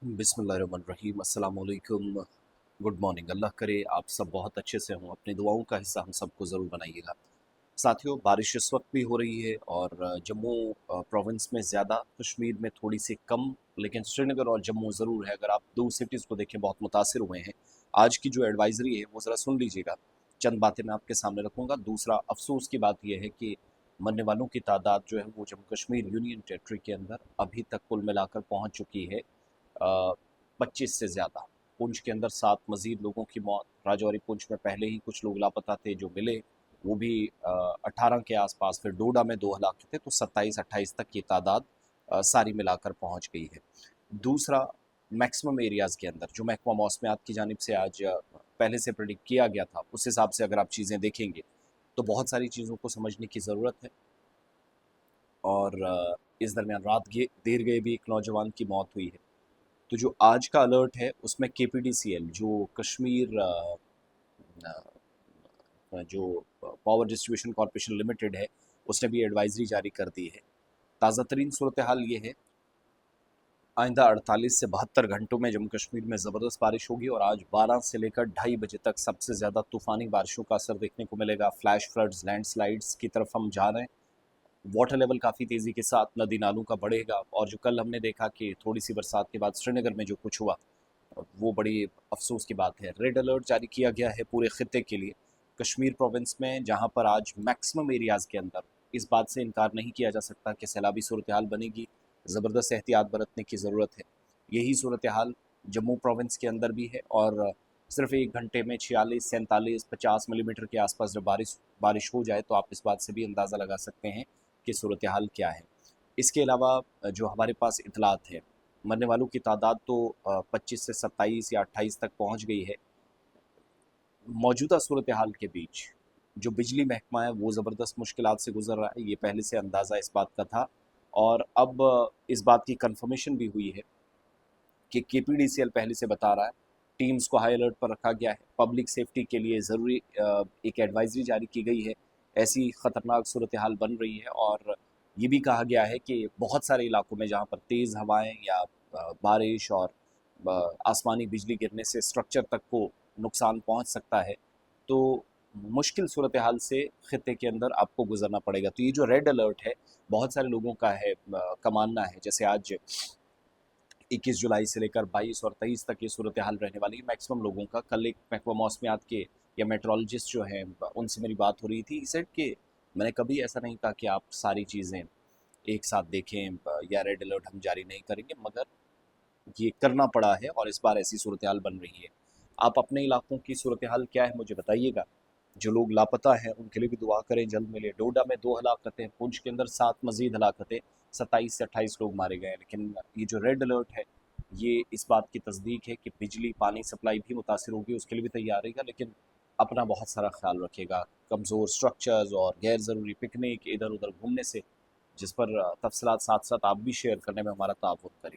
बिस्मिल्लाहिर्रहमानिर्रहीम अस्सलाम वालेकुम। Good morning. अल्लाह करे आप सब बहुत अच्छे से हों। अपनी दुआओं का हिस्सा हम सबको ज़रूर बनाइएगा। साथियों, बारिश इस वक्त भी हो रही है और जम्मू प्रोविंस में ज़्यादा, कश्मीर में थोड़ी सी कम, लेकिन श्रीनगर और जम्मू ज़रूर है। अगर आप दो सिटीज़ को देखें, बहुत मुतासिर हुए हैं। आज की जो एडवाइजरी है वो ज़रा सुन लीजिएगा। चंद बातें मैं आपके सामने रखूँगा। दूसरा, अफसोस की बात यह है कि मरने वालों की तादाद जो है वो जम्मू कश्मीर यूनियन टेरेटरी के अंदर अभी तक कुल मिलाकर पहुँच चुकी है 25 से ज़्यादा। पुंछ के अंदर 7 मज़ीद लोगों की मौत। राजौरी पुंछ में पहले ही कुछ लोग लापता थे जो मिले, वो भी 18 के आसपास। फिर डोडा में 2 हलाक थे, तो 27-28 तक की तादाद सारी मिलाकर पहुंच गई है। दूसरा, मैक्सिमम एरियाज़ के अंदर जो महकमा मौसमियात की जानिब से आज पहले से प्रेडिक्ट किया गया था, उस हिसाब से अगर आप चीज़ें देखेंगे तो बहुत सारी चीज़ों को समझने की ज़रूरत है। और इस दरमियान देर गए भी एक नौजवान की मौत हुई है। तो जो आज का अलर्ट है उसमें केपीडीसीएल, जो कश्मीर जो पावर डिस्ट्रीब्यूशन कॉरपोरेशन लिमिटेड है, उसने भी एडवाइजरी जारी कर दी है। ताज़ा तरीन सूरत हाल ये है, आइंदा 48 से 72 घंटों में जम्मू कश्मीर में ज़बरदस्त बारिश होगी और आज 12 से लेकर 2:30 बजे तक सबसे ज़्यादा तूफ़ानी बारिशों का असर देखने को मिलेगा। फ्लैश फ्लड्स, लैंडस्लाइड्स की तरफ हम जा रहे हैं। वाटर लेवल काफ़ी तेज़ी के साथ नदी नालों का बढ़ेगा और जो कल हमने देखा कि थोड़ी सी बरसात के बाद श्रीनगर में जो कुछ हुआ, वो बड़ी अफसोस की बात है। रेड अलर्ट जारी किया गया है पूरे खत्े के लिए। कश्मीर प्रोविंस में, जहां पर आज मैक्सिमम एरियाज़ के अंदर इस बात से इनकार नहीं किया जा सकता कि सैलाबी सूरत हाल बनेगी, ज़बरदस्त एहतियात बरतने की ज़रूरत है। यही सूरत हाल जम्मू प्रोविंस के अंदर भी है और सिर्फ एक घंटे में 46, 47, 50 मिलीमीटर के आसपास जब बारिश बारिश हो जाए तो आप इस बात से भी अंदाज़ा लगा सकते हैं कि सूरत हाल क्या है। इसके अलावा जो हमारे पास इतलात है, मरने वालों की तादाद तो 25 से 27 या 28 तक पहुंच गई है। मौजूदा सूरत हाल के बीच जो बिजली महकमा है वो ज़बरदस्त मुश्किलात से गुजर रहा है, ये पहले से अंदाज़ा इस बात का था। और अब इस बात की कंफर्मेशन भी हुई है कि केपीडीसीएल पहले से बता रहा है, टीम्स को हाई अलर्ट पर रखा गया है। पब्लिक सेफ्टी के लिए ज़रूरी एक एडवाइजरी जारी की गई है। ऐसी ख़तरनाक सूरत हाल बन रही है और ये भी कहा गया है कि बहुत सारे इलाकों में जहाँ पर तेज़ हवाएं या बारिश और आसमानी बिजली गिरने से स्ट्रक्चर तक को नुकसान पहुँच सकता है, तो मुश्किल सूरत हाल से ख़त्े के अंदर आपको गुजरना पड़ेगा। तो ये जो रेड अलर्ट है, बहुत सारे लोगों का है का मानना है, जैसे आज 21 जुलाई से लेकर 22 और 23 तक ये सूरत हाल रहने वाली है मैक्सिमम लोगों का। कल एक महकमा मौसमियात के या मेट्रोलॉजिस्ट जो हैं, उनसे मेरी बात हो रही थी। सेट कि मैंने कभी ऐसा नहीं कहा कि आप सारी चीज़ें एक साथ देखें या रेड अलर्ट हम जारी नहीं करेंगे, मगर ये करना पड़ा है और इस बार ऐसी सूरत हाल बन रही है। आप अपने इलाकों की सूरत हाल क्या है मुझे बताइएगा। जो लोग लापता हैं उनके लिए भी दुआ करें, जल्द मिले। डोडा में 2 हलाकतें, पुंछ के अंदर 7 मजीद हलाकतें, 27 से 28 लोग मारे गए हैं। लेकिन ये जो रेड अलर्ट है, ये इस बात की तस्दीक है कि बिजली पानी सप्लाई भी मुतासर होगी, उसके लिए भी तैयार रहेगा। लेकिन अपना बहुत सारा ख्याल रखेगा। कमज़ोर स्ट्रक्चर्स और गैर ज़रूरी पिकनिक, इधर उधर घूमने से, जिस पर तफसलात साथ साथ आप भी शेयर करने में हमारा ताउन करें।